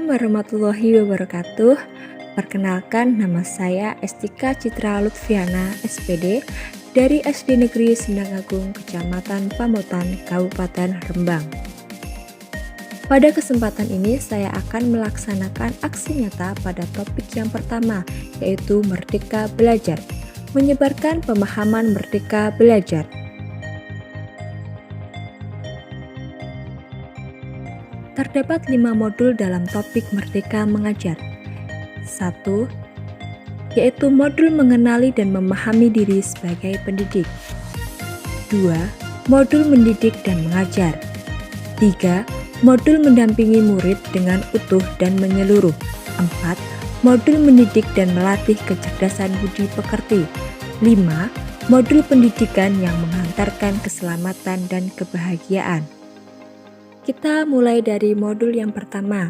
Assalamualaikum warahmatullahi wabarakatuh. Perkenalkan, nama saya Estika Citra Lutfiana, SPD, dari SD Negeri Sendang Agung, Kecamatan Pamotan, Kabupaten Rembang. Pada kesempatan ini, saya akan melaksanakan aksi nyata pada topik yang pertama, yaitu Merdeka Belajar, menyebarkan pemahaman Merdeka Belajar. Terdapat 5 modul dalam topik Merdeka Mengajar. 1. Yaitu modul mengenali dan memahami diri sebagai pendidik. 2. Modul mendidik dan mengajar. 3. Modul mendampingi murid dengan utuh dan menyeluruh. 4. Modul mendidik dan melatih kecerdasan budi pekerti. 5. Modul pendidikan yang menghantarkan keselamatan dan kebahagiaan. Kita mulai dari modul yang pertama,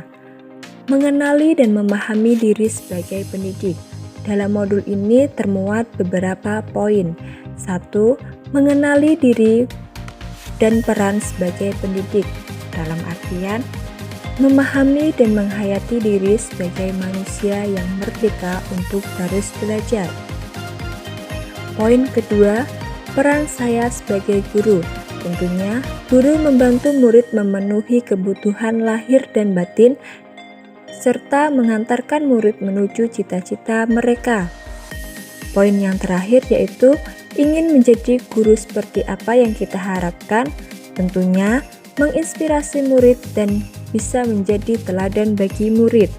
mengenali dan memahami diri sebagai pendidik. Dalam modul ini termuat beberapa poin. 1. Mengenali diri dan peran sebagai pendidik. Dalam artian, memahami dan menghayati diri sebagai manusia yang merdeka untuk terus belajar. Poin kedua, peran saya sebagai guru. Tentunya, guru membantu murid memenuhi kebutuhan lahir dan batin, serta mengantarkan murid menuju cita-cita mereka. Poin yang terakhir yaitu ingin menjadi guru seperti apa yang kita harapkan, tentunya menginspirasi murid dan bisa menjadi teladan bagi murid.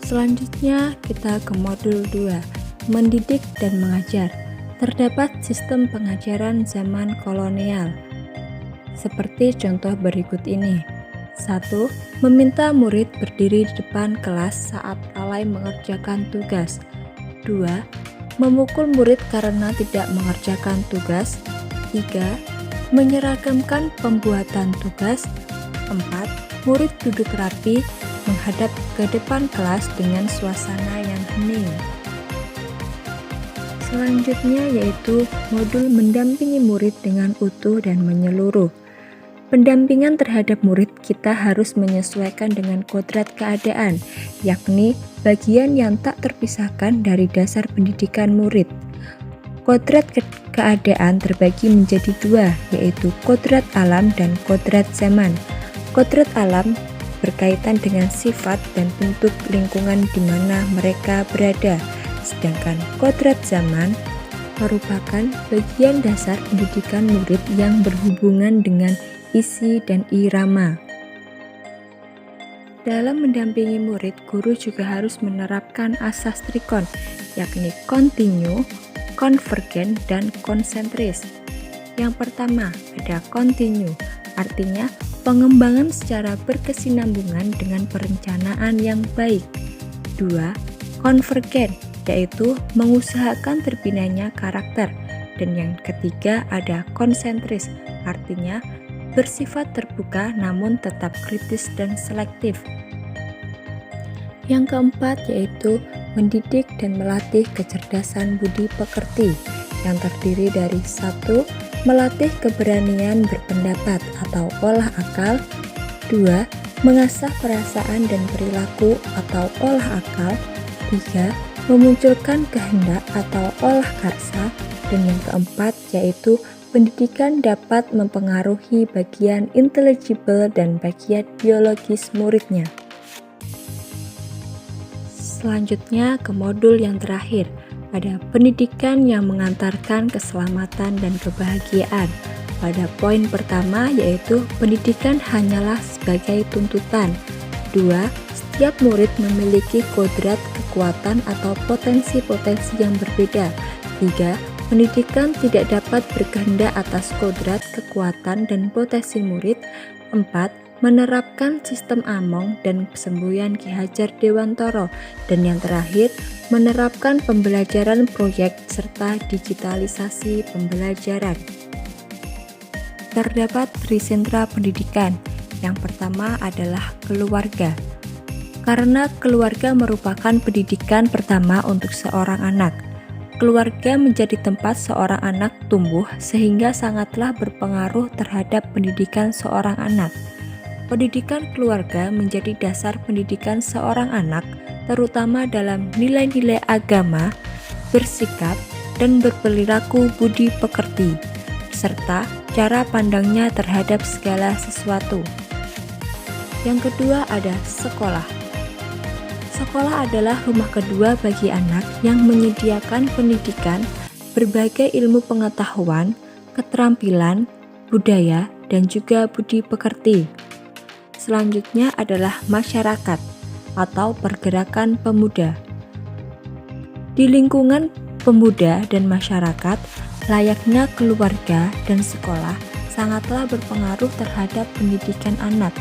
Selanjutnya kita ke modul 2, mendidik dan mengajar. Terdapat sistem pengajaran zaman kolonial, seperti contoh berikut ini. 1. Meminta murid berdiri di depan kelas saat lalai mengerjakan tugas. 2. Memukul murid karena tidak mengerjakan tugas. 3. Menyeragamkan pembuatan tugas. 4. Murid duduk rapi menghadap ke depan kelas dengan suasana yang hening. Selanjutnya yaitu modul mendampingi murid dengan utuh dan menyeluruh. Pendampingan terhadap murid kita harus menyesuaikan dengan kodrat keadaan, yakni bagian yang tak terpisahkan dari dasar pendidikan murid. Kodrat keadaan terbagi menjadi 2, yaitu kodrat alam dan kodrat zaman. Kodrat alam berkaitan dengan sifat dan bentuk lingkungan di mana mereka berada. Sedangkan kodrat zaman merupakan bagian dasar pendidikan murid yang berhubungan dengan isi dan irama. Dalam mendampingi murid, guru juga harus menerapkan asas trikon, yakni kontinu, konvergen, dan konsentris. Yang pertama, ada kontinu, artinya pengembangan secara berkesinambungan dengan perencanaan yang baik. 2. Konvergen, yaitu mengusahakan terbinanya karakter. Dan yang ketiga ada konsentris, artinya bersifat terbuka namun tetap kritis dan selektif. Yang keempat yaitu mendidik dan melatih kecerdasan budi pekerti, yang terdiri dari 1. Melatih keberanian berpendapat atau olah akal. 2. Mengasah perasaan dan perilaku atau olah akal. 3. Memunculkan kehendak atau olah karsa. Dan yang keempat yaitu pendidikan dapat mempengaruhi bagian intelligible dan bagian biologis muridnya. Selanjutnya ke modul yang terakhir, ada pendidikan yang mengantarkan keselamatan dan kebahagiaan. Pada poin pertama yaitu pendidikan hanyalah sebagai tuntutan. 2. Setiap murid memiliki kodrat, kekuatan, atau potensi-potensi yang berbeda. 3. Pendidikan tidak dapat berkehendak atas kodrat, kekuatan, dan potensi murid. 4. Menerapkan sistem Among dan semboyan Ki Hajar Dewantara. Dan yang terakhir, menerapkan pembelajaran proyek serta digitalisasi pembelajaran. Terdapat 3 sentra pendidikan. Yang pertama adalah keluarga. Karena keluarga merupakan pendidikan pertama untuk seorang anak. Keluarga menjadi tempat seorang anak tumbuh sehingga sangatlah berpengaruh terhadap pendidikan seorang anak. Pendidikan keluarga menjadi dasar pendidikan seorang anak, terutama dalam nilai-nilai agama, bersikap, dan berperilaku budi pekerti, serta cara pandangnya terhadap segala sesuatu. Yang kedua ada sekolah. Sekolah adalah rumah kedua bagi anak yang menyediakan pendidikan, berbagai ilmu pengetahuan, keterampilan, budaya, dan juga budi pekerti. Selanjutnya adalah masyarakat atau pergerakan pemuda. Di lingkungan pemuda dan masyarakat, layaknya keluarga dan sekolah sangatlah berpengaruh terhadap pendidikan anak,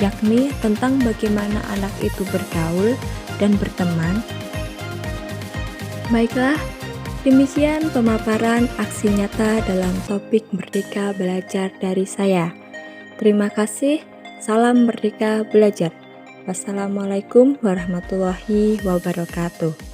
yakni tentang bagaimana anak itu bergaul dan berteman. Baiklah, demikian pemaparan aksi nyata dalam topik Merdeka Belajar dari saya. Terima kasih. Salam Merdeka Belajar. Wassalamualaikum warahmatullahi wabarakatuh.